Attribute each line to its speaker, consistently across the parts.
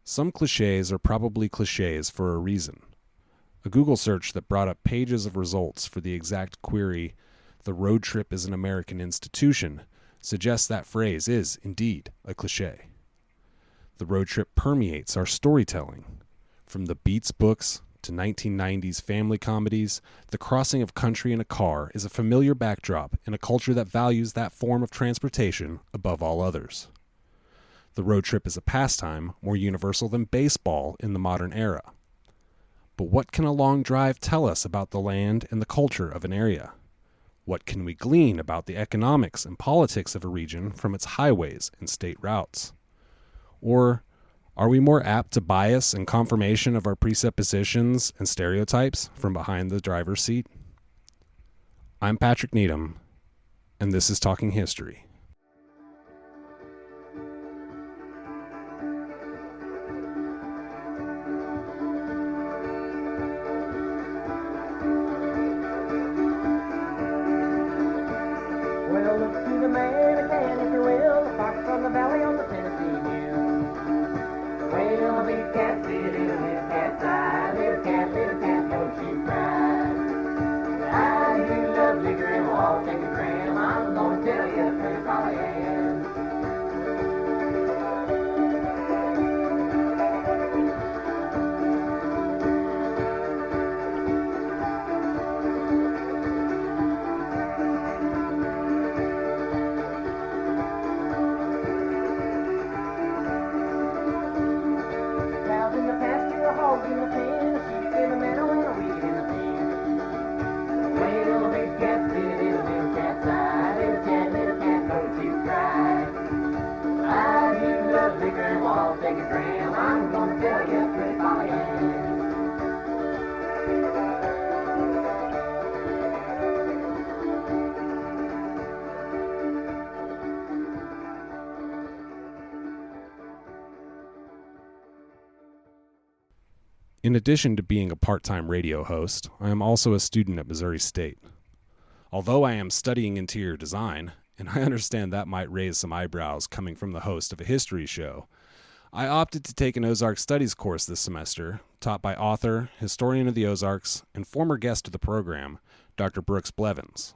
Speaker 1: Some cliches are probably cliches for a reason. A Google search that brought up pages of results for the exact query, "The road trip is an American institution," suggests that phrase is, indeed, a cliche. The road trip permeates our storytelling. From the Beats books to 1990s family comedies, the crossing of country in a car is a familiar backdrop in a culture that values that form of transportation above all others. The road trip is a pastime more universal than baseball in the modern era. But what can a long drive tell us about the land and the culture of an area? What can we glean about the economics and politics of a region from its highways and state routes? Or are we more apt to bias and confirmation of our presuppositions and stereotypes from behind the driver's seat? I'm Patrick Needham, and this is Talking History.
Speaker 2: Well, look to the man again, if you will, the fox from the valley on the Tennessee hill. Well, a big cat sit in a little cat's eye, little cat, don't you cry. I do love liquor and we'll all take a dram, I'm gonna tell you a pretty probably am. Cows in the pasture, hogs in the pen, sheep in the meadow and a wheat in the pen. Well, a big cat sit in a little cat's eye, little cat, don't you cry. I do love liquor and we'll all take a dram, I'm gonna tell you a pretty folly am.
Speaker 1: In addition to being a part-time radio host, I am also a student at Missouri State. Although I am studying interior design, and I understand that might raise some eyebrows coming from the host of a history show, I opted to take an Ozarks Studies course this semester, taught by author, historian of the Ozarks, and former guest of the program, Dr. Brooks Blevins.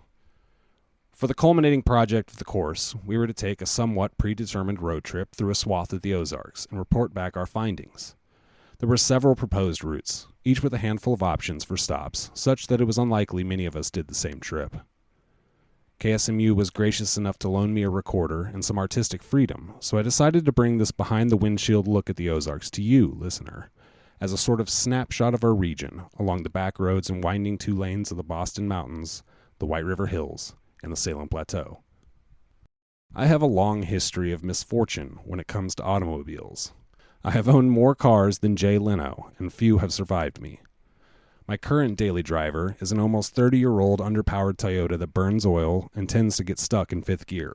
Speaker 1: For the culminating project of the course, we were to take a somewhat predetermined road trip through a swath of the Ozarks and report back our findings. There were several proposed routes, each with a handful of options for stops, such that it was unlikely many of us did the same trip. KSMU was gracious enough to loan me a recorder and some artistic freedom, so I decided to bring this behind-the-windshield look at the Ozarks to you, listener, as a sort of snapshot of our region along the back roads and winding two lanes of the Boston Mountains, the White River Hills, and the Salem Plateau. I have a long history of misfortune when it comes to automobiles. I have owned more cars than Jay Leno, and few have survived me. My current daily driver is an almost 30-year-old underpowered Toyota that burns oil and tends to get stuck in fifth gear.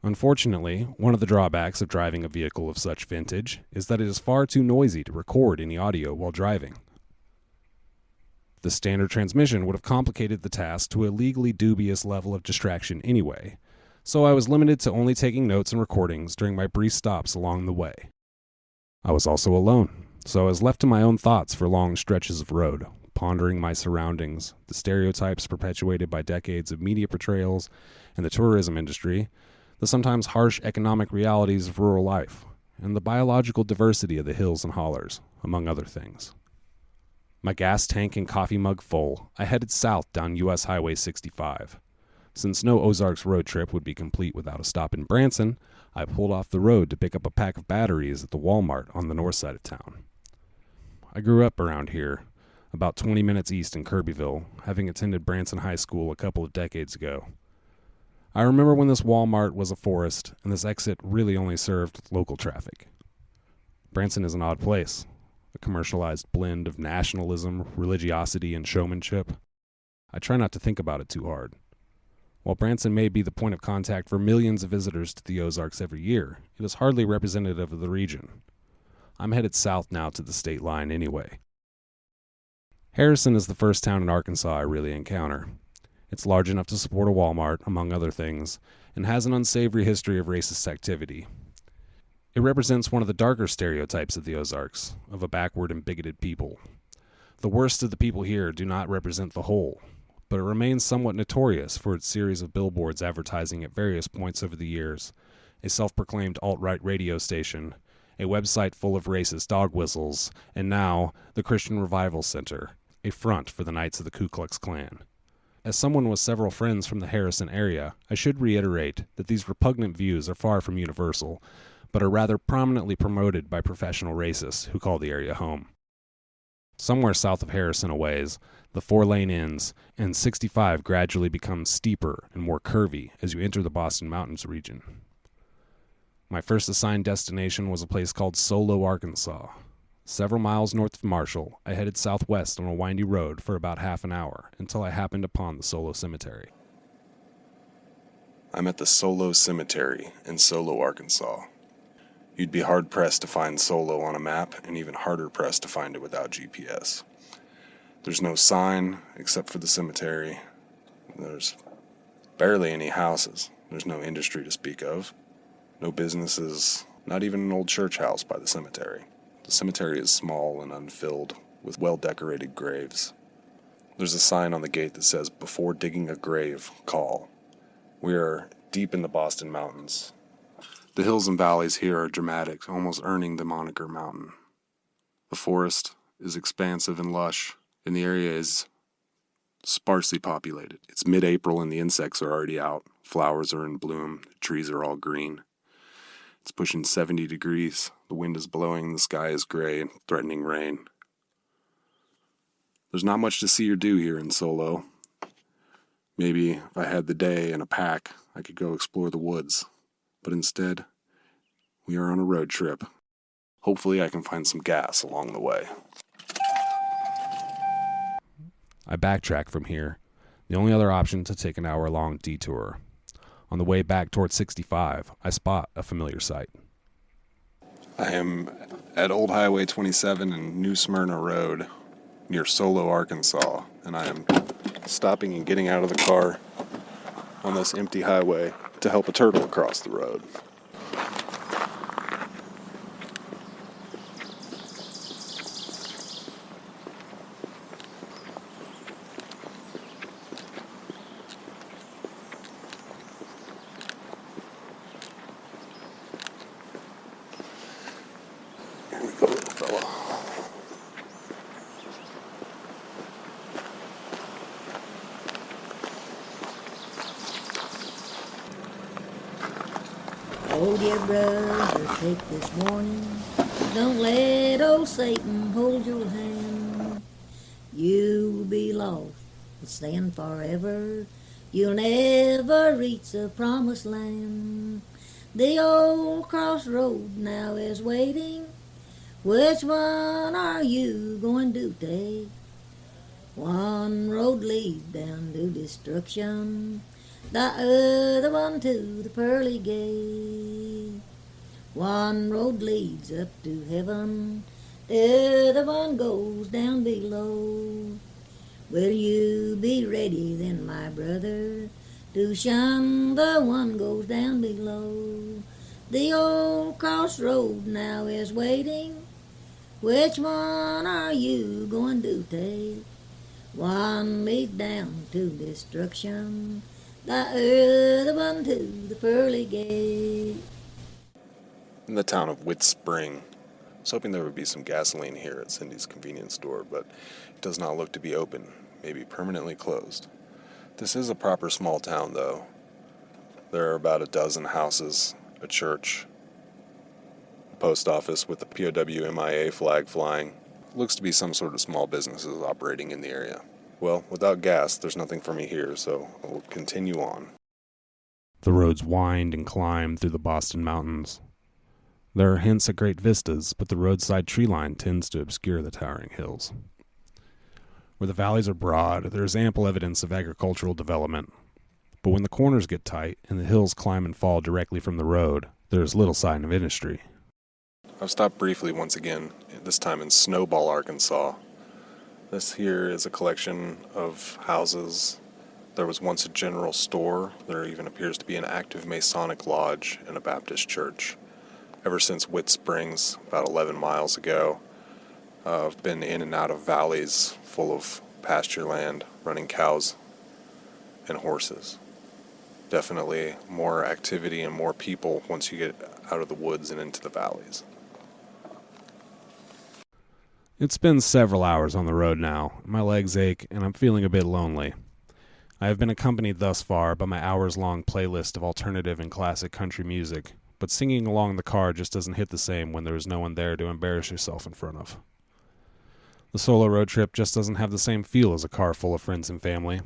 Speaker 1: Unfortunately, one of the drawbacks of driving a vehicle of such vintage is that it is far too noisy to record any audio while driving. The standard transmission would have complicated the task to a legally dubious level of distraction anyway, so I was limited to only taking notes and recordings during my brief stops along the way. I was also alone, so I was left to my own thoughts for long stretches of road, pondering my surroundings, the stereotypes perpetuated by decades of media portrayals and the tourism industry, the sometimes harsh economic realities of rural life, and the biological diversity of the hills and hollers, among other things. My gas tank and coffee mug full, I headed south down U.S. Highway 65. Since no Ozarks road trip would be complete without a stop in Branson, I pulled off the road to pick up a pack of batteries at the Walmart on the north side of town. I grew up around here, about 20 minutes east in Kirbyville, having attended Branson High School a couple of decades ago. I remember when this Walmart was a forest and this exit really only served local traffic. Branson is an odd place, a commercialized blend of nationalism, religiosity, and showmanship. I try not to think about it too hard. While Branson may be the point of contact for millions of visitors to the Ozarks every year, it is hardly representative of the region. I'm headed south now to the state line anyway. Harrison is the first town in Arkansas I really encounter. It's large enough to support a Walmart, among other things, and has an unsavory history of racist activity. It represents one of the darker stereotypes of the Ozarks, of a backward and bigoted people. The worst of the people here do not represent the whole, but it remains somewhat notorious for its series of billboards advertising at various points over the years, a self-proclaimed alt-right radio station, a website full of racist dog whistles, and now the Christian Revival Center, a front for the Knights of the Ku Klux Klan. As someone with several friends from the Harrison area, I should reiterate that these repugnant views are far from universal, but are rather prominently promoted by professional racists who call the area home. Somewhere south of Harrison a ways, the 4-lane ends, and 65 gradually becomes steeper and more curvy as you enter the Boston Mountains region. My first assigned destination was a place called Solo, Arkansas. Several miles north of Marshall, I headed southwest on a windy road for about half an hour until I happened upon the Solo Cemetery.
Speaker 3: I'm at the Solo Cemetery in Solo, Arkansas. You'd be hard-pressed to find Solo on a map, and even harder-pressed to find it without GPS. There's no sign except for the cemetery. There's barely any houses. There's no industry to speak of. No businesses, not even an old church house by the cemetery. The cemetery is small and unfilled, with well-decorated graves. There's a sign on the gate that says, "Before digging a grave, call." We are deep in the Boston Mountains. The hills and valleys here are dramatic, almost earning the moniker mountain. The forest is expansive and lush, and the area is sparsely populated. It's mid-April and the insects are already out. Flowers are in bloom, the trees are all green. It's pushing 70 degrees, the wind is blowing, the sky is gray, threatening rain. There's not much to see or do here in Solo. Maybe if I had the day and a pack, I could go explore the woods. But instead, we are on a road trip. Hopefully I can find some gas along the way.
Speaker 1: I backtrack from here, the only other option to take an hour-long detour. On the way back toward 65, I spot a familiar sight.
Speaker 3: I am at Old Highway 27 and New Smyrna Road near Solo, Arkansas, and I am stopping and getting out of the car on this empty highway to help a turtle across the road. Here we go, little fella.
Speaker 4: Hold your brother, take this warning. Don't let old Satan hold your hand. You'll be lost, but stand forever. You'll never reach the promised land. The old crossroad now is waiting. Which one are you going to take? One road leads down to destruction, the other one to the pearly gate. One road leads up to heaven, the other one goes down below. Will you be ready then, my brother, to shun the one goes down below? The old crossroad now is waiting. Which one are you going to take? One leads down to destruction, the other one to the pearly gate.
Speaker 3: In the town of Whit Spring. I was hoping there would be some gasoline here at Cindy's convenience store, but it does not look to be open, maybe permanently closed. This is a proper small town, though. There are about a dozen houses, a church, a post office with the POW MIA flag flying. Looks to be some sort of small businesses operating in the area. Well, without gas, there's nothing for me here, so I'll continue on.
Speaker 1: The roads wind and climb through the Boston Mountains. There are hints at great vistas, but the roadside tree line tends to obscure the towering hills. Where the valleys are broad, there is ample evidence of agricultural development. But when the corners get tight and the hills climb and fall directly from the road, there is little sign of industry.
Speaker 3: I've stopped briefly once again, this time in Snowball, Arkansas. This here is a collection of houses. There was once a general store. There even appears to be an active Masonic lodge and a Baptist church. ever since Whit Springs, about 11 miles ago. I've been in and out of valleys full of pasture land, running cows and horses. Definitely more activity and more people once you get out of the woods and into the valleys.
Speaker 1: It's been several hours on the road now. My legs ache, and I'm feeling a bit lonely. I have been accompanied thus far by my hours-long playlist of alternative and classic country music, but singing along the car just doesn't hit the same when there is no one there to embarrass yourself in front of. The solo road trip just doesn't have the same feel as a car full of friends and family.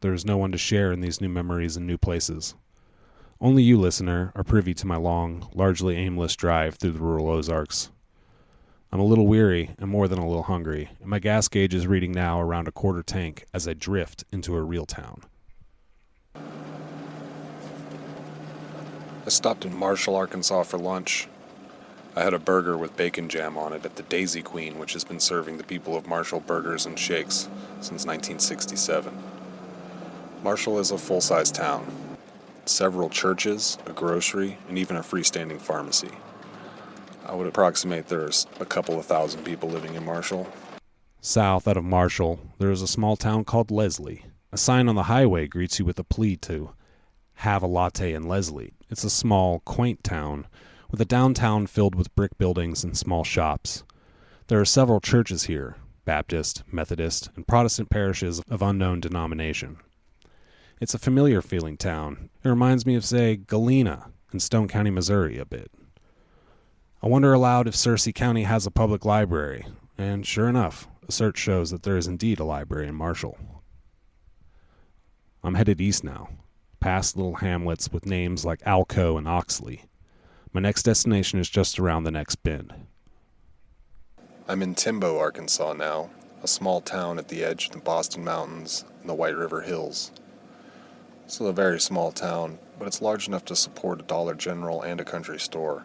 Speaker 1: There is no one to share in these new memories and new places. Only you, listener, are privy to my long, largely aimless drive through the rural Ozarks. I'm a little weary and more than a little hungry, and my gas gauge is reading now around a quarter tank as I drift into a real town.
Speaker 3: I stopped in Marshall, Arkansas for lunch. I had a burger with bacon jam on it at the Daisy Queen, which has been serving the people of Marshall burgers and shakes since 1967. Marshall is a full-size town. Several churches, a grocery, and even a freestanding pharmacy. I would approximate there's a couple of thousand people living in Marshall.
Speaker 1: South out of Marshall, there is a small town called Leslie. A sign on the highway greets you with a plea to have a latte in Leslie. It's a small, quaint town with a downtown filled with brick buildings and small shops. There are several churches here, Baptist, Methodist, and Protestant parishes of unknown denomination. It's a familiar-feeling town. It reminds me of, say, Galena in Stone County, Missouri, a bit. I wonder aloud if Searcy County has a public library, and sure enough, a search shows that there is indeed a library in Marshall. I'm headed east now, past little hamlets with names like Alco and Oxley. My next destination is just around the next bend.
Speaker 3: I'm in Timbo, Arkansas now, a small town at the edge of the Boston Mountains and the White River Hills. It's a very small town, but it's large enough to support a Dollar General and a country store.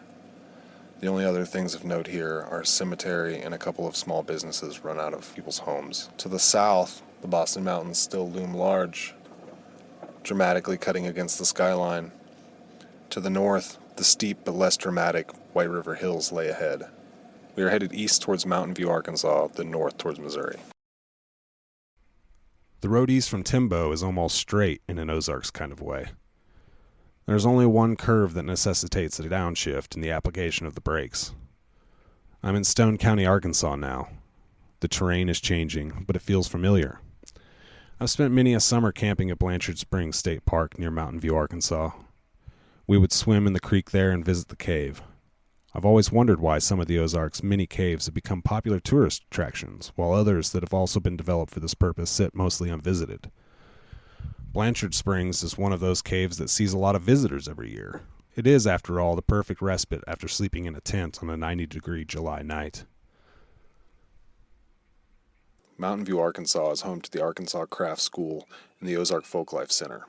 Speaker 3: The only other things of note here are a cemetery and a couple of small businesses run out of people's homes. To the south, the Boston Mountains still loom large, dramatically cutting against the skyline. To the north, the steep but less dramatic White River Hills lay ahead. We are headed east towards Mountain View, Arkansas, then north towards Missouri.
Speaker 1: The road east from Timbo is almost straight in an Ozarks kind of way. There's only one curve that necessitates a downshift in the application of the brakes. I'm in Stone County, Arkansas now. The terrain is changing, but it feels familiar. I've spent many a summer camping at Blanchard Springs State Park near Mountain View, Arkansas. We would swim in the creek there and visit the cave. I've always wondered why some of the Ozarks' mini caves have become popular tourist attractions, while others that have also been developed for this purpose sit mostly unvisited. Blanchard Springs is one of those caves that sees a lot of visitors every year. It is, after all, the perfect respite after sleeping in a tent on a 90-degree July night.
Speaker 3: Mountain View, Arkansas is home to the Arkansas Craft School and the Ozark Folklife Center.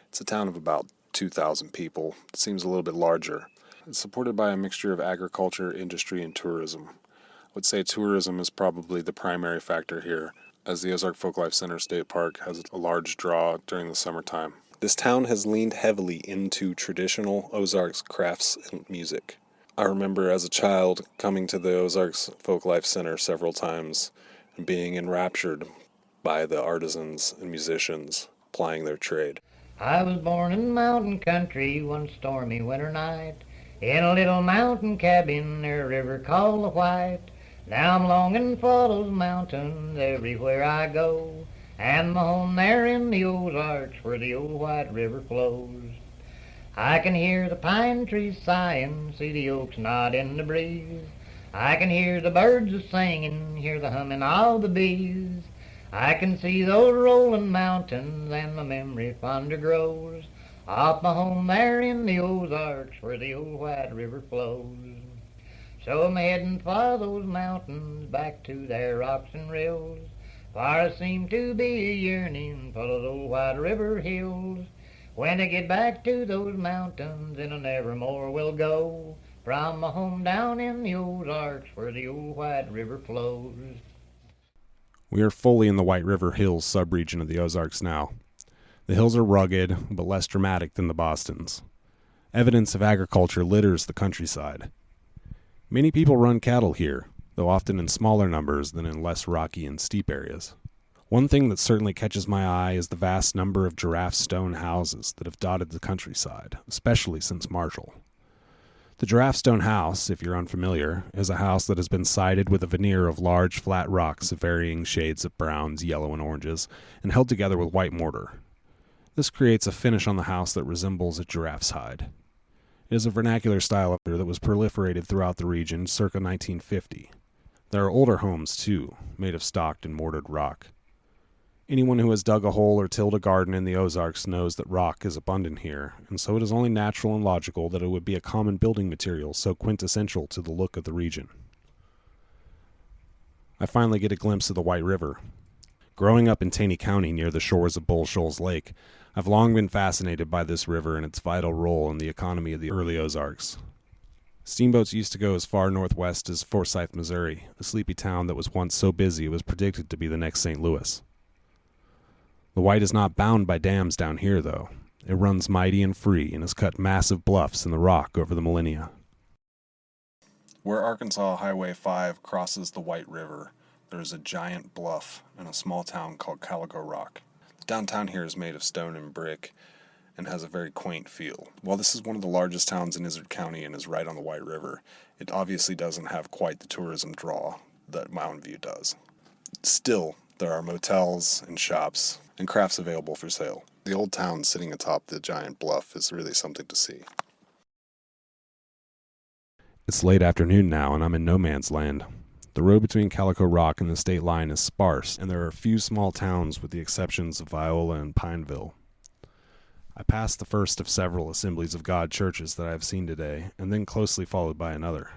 Speaker 3: It's a town of about 2,000 people. It seems a little bit larger. It's supported by a mixture of agriculture, industry, and tourism. I would say tourism is probably the primary factor here, as the Ozark Folklife Center State Park has a large draw during the summertime. This town has leaned heavily into traditional Ozarks crafts and music. I remember as a child coming to the Ozarks Folklife Center several times and being enraptured by the artisans and musicians plying their trade.
Speaker 2: I was born in mountain country one stormy winter night, in a little mountain cabin near a river called the White. Now I'm longing for those mountains everywhere I go, and my home there in the Ozarks where the old White River flows. I can hear the pine trees sighing, see the oaks nod in the breeze. I can hear the birds a-singing, hear the humming of the bees. I can see those rolling mountains and my memory fonder grows of my home there in the Ozarks where the old White River flows. So I'm heading for those mountains, back to their rocks and rills, for I seem to be yearning for those old White River hills. When I get back to those mountains, then I never more will go from my home down in the Ozarks where the old White River flows.
Speaker 1: We are fully in the White River Hills subregion of the Ozarks now. The hills are rugged, but less dramatic than the Bostons. Evidence of agriculture litters the countryside. Many people run cattle here, though often in smaller numbers than in less rocky and steep areas. One thing that certainly catches my eye is the vast number of giraffe stone houses that have dotted the countryside, especially since Marshall. The giraffe stone house, if you're unfamiliar, is a house that has been sided with a veneer of large flat rocks of varying shades of browns, yellow, and oranges, and held together with white mortar. This creates a finish on the house that resembles a giraffe's hide. It is a vernacular style that was proliferated throughout the region circa 1950. There are older homes, too, made of stocked and mortared rock. Anyone who has dug a hole or tilled a garden in the Ozarks knows that rock is abundant here, and so it is only natural and logical that it would be a common building material so quintessential to the look of the region. I finally get a glimpse of the White River. Growing up in Taney County near the shores of Bull Shoals Lake, I've long been fascinated by this river and its vital role in the economy of the early Ozarks. Steamboats used to go as far northwest as Forsyth, Missouri, a sleepy town that was once so busy it was predicted to be the next St. Louis. The White is not bound by dams down here, though. It runs mighty and free and has cut massive bluffs in the rock over the millennia.
Speaker 3: Where Arkansas Highway 5 crosses the White River, there is a giant bluff in a small town called Calico Rock. The downtown here is made of stone and brick and has a very quaint feel. While this is one of the largest towns in Izard County and is right on the White River, it obviously doesn't have quite the tourism draw that Mountain View does. Still, there are motels and shops and crafts available for sale. The old town sitting atop the giant bluff is really something to see.
Speaker 1: It's late afternoon now, and I'm in no man's land. The road between Calico Rock and the state line is sparse, and there are a few small towns with the exceptions of Viola and Pineville. I pass the first of several Assemblies of God churches that I have seen today, and then closely followed by another.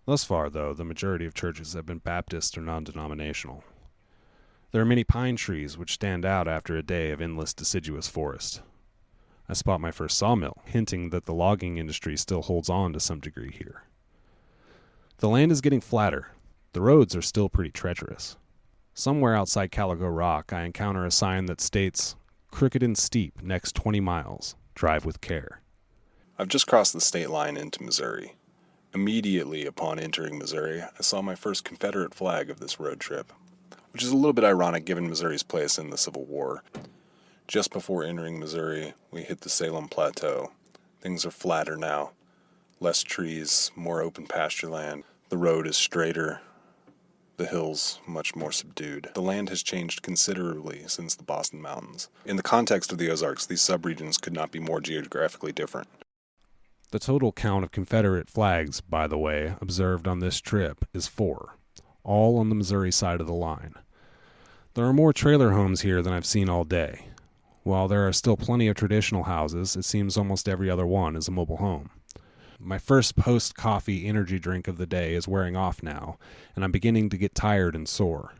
Speaker 1: Thus far, though, the majority of churches have been Baptist or non-denominational. There are many pine trees which stand out after a day of endless deciduous forest. I spot my first sawmill, hinting that the logging industry still holds on to some degree here. The land is getting flatter. The roads are still pretty treacherous. Somewhere outside Calico Rock, I encounter a sign that states, "Crooked and steep, next 20 miles. Drive with care."
Speaker 3: I've just crossed the state line into Missouri. Immediately upon entering Missouri, I saw my first Confederate flag of this road trip, which is a little bit ironic given Missouri's place in the Civil War. Just before entering Missouri, we hit the Salem Plateau. Things are flatter now. Less trees, more open pasture land. The road is straighter. The hills much more subdued. The land has changed considerably since the Boston Mountains. In the context of the Ozarks, these subregions could not be more geographically different.
Speaker 1: The total count of Confederate flags, by the way, observed on this trip is 4, all on the Missouri side of the line. There are more trailer homes here than I've seen all day. While there are still plenty of traditional houses, it seems almost every other one is a mobile home. My first post-coffee energy drink of the day is wearing off now, and I'm beginning to get tired and sore.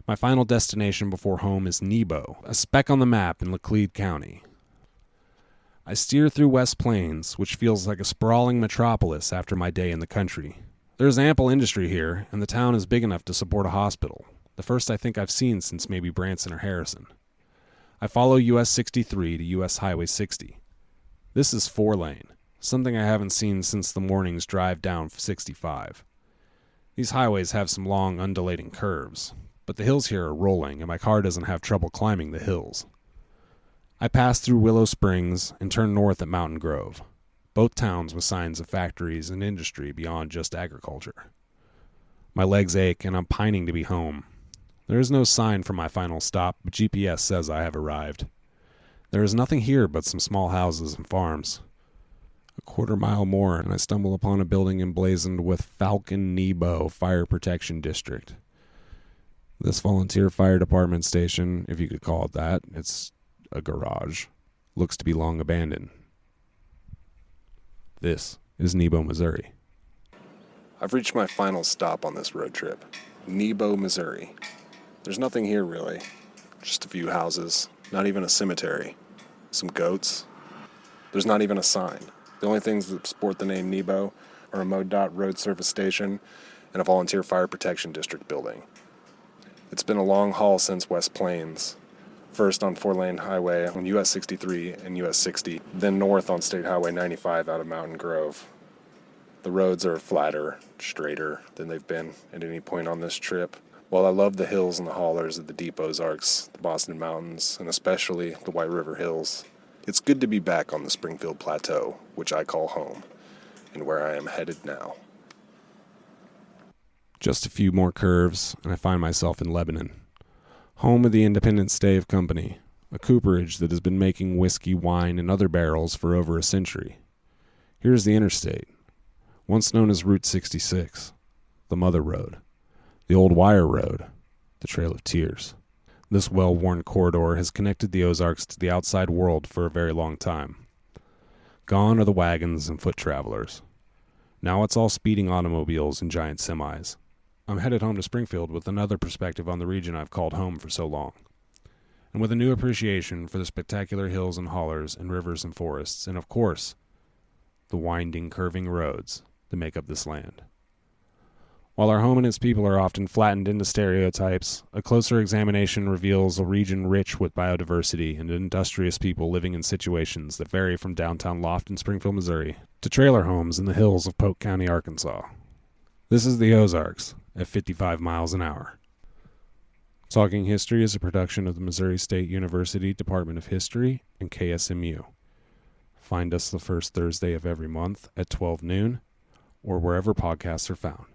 Speaker 1: My final destination before home is Nebo, a speck on the map in Laclede County. I steer through West Plains, which feels like a sprawling metropolis after my day in the country. There's ample industry here, and the town is big enough to support a hospital, the first I think I've seen since maybe Branson or Harrison. I follow US 63 to US Highway 60. This is 4-lane. Something I haven't seen since the morning's drive down 65. These highways have some long, undulating curves, but the hills here are rolling, and my car doesn't have trouble climbing the hills. I pass through Willow Springs and turn north at Mountain Grove, both towns with signs of factories and industry beyond just agriculture. My legs ache, and I'm pining to be home. There is no sign for my final stop, but GPS says I have arrived. There is nothing here but some small houses and farms. A quarter-mile more, and I stumble upon a building emblazoned with Falcon Nebo Fire Protection District. This volunteer fire department station, if you could call it that, it's a garage, looks to be long abandoned. This is Nebo, Missouri.
Speaker 3: I've reached my final stop on this road trip, Nebo, Missouri. There's nothing here really, just a few houses, not even a cemetery, some goats. There's not even a sign. The only things that sport the name Nebo are a MoDOT road service station and a volunteer fire protection district building. It's been a long haul since West Plains, first on 4-lane highway on US 63 and US 60, then north on State Highway 95 out of Mountain Grove. The roads are flatter, straighter than they've been at any point on this trip. While I love the hills and the hollers of the deep Ozarks, the Boston Mountains, and especially the White River Hills, it's good to be back on the Springfield Plateau, which I call home, and where I am headed now.
Speaker 1: Just a few more curves, and I find myself in Lebanon, home of the Independent Stave Company, a cooperage that has been making whiskey, wine, and other barrels for over a century. Here's the interstate, once known as Route 66, the Mother Road, the Old Wire Road, the Trail of Tears. This well-worn corridor has connected the Ozarks to the outside world for a very long time. Gone are the wagons and foot travelers. Now it's all speeding automobiles and giant semis. I'm headed home to Springfield with another perspective on the region I've called home for so long, and with a new appreciation for the spectacular hills and hollers and rivers and forests, and of course, the winding, curving roads that make up this land. While our home and its people are often flattened into stereotypes, a closer examination reveals a region rich with biodiversity and industrious people living in situations that vary from downtown Loft in Springfield, Missouri, to trailer homes in the hills of Polk County, Arkansas. This is the Ozarks at 55 miles an hour. Talking History is a production of the Missouri State University Department of History and KSMU. Find us the first Thursday of every month at 12 noon or wherever podcasts are found.